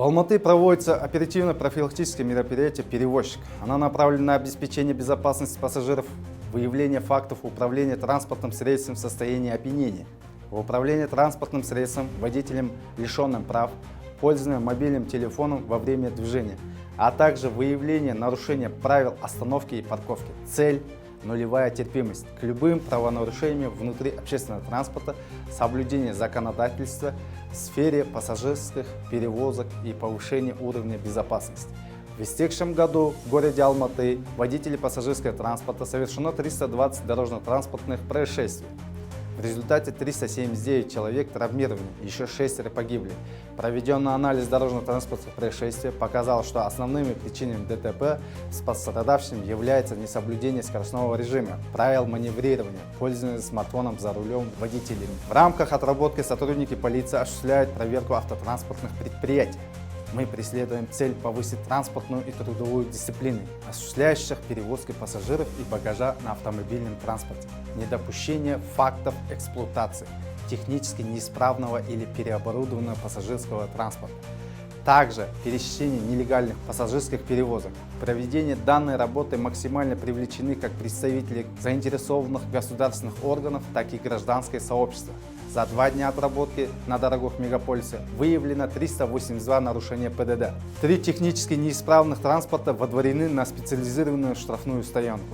В Алматы проводится оперативно-профилактическое мероприятие «Перевозчик». Оно направлено на обеспечение безопасности пассажиров, выявление фактов управления транспортным средством в состоянии опьянения, в управлении транспортным средством водителем, лишенным прав, пользование мобильным телефоном во время движения, а также выявление нарушения правил остановки и парковки. Цель – нулевая терпимость к любым правонарушениям внутри общественного транспорта, соблюдение законодательства в сфере пассажирских перевозок и повышение уровня безопасности. В истекшем году в городе Алматы водителей пассажирского транспорта совершено 320 дорожно-транспортных происшествий. В результате 379 человек травмированы, еще 6 погибли. Проведенный анализ дорожно-транспортных происшествий показал, что основными причинами ДТП с пострадавшим является несоблюдение скоростного режима, правил маневрирования, пользование смартфоном за рулем водителями. В рамках отработки сотрудники полиции осуществляют проверку автотранспортных предприятий. Мы преследуем цель повысить транспортную и трудовую дисциплину, осуществляющих перевозки пассажиров и багажа на автомобильном транспорте, недопущение фактов эксплуатации, технически неисправного или переоборудованного пассажирского транспорта, также пересечение нелегальных пассажирских перевозок. В проведении данной работы максимально привлечены как представители заинтересованных государственных органов, так и гражданское сообщество. За 2 дня отработки на дорогах мегаполиса выявлено 382 нарушения ПДД. 3 технически неисправных транспорта водворены на специализированную штрафную стоянку.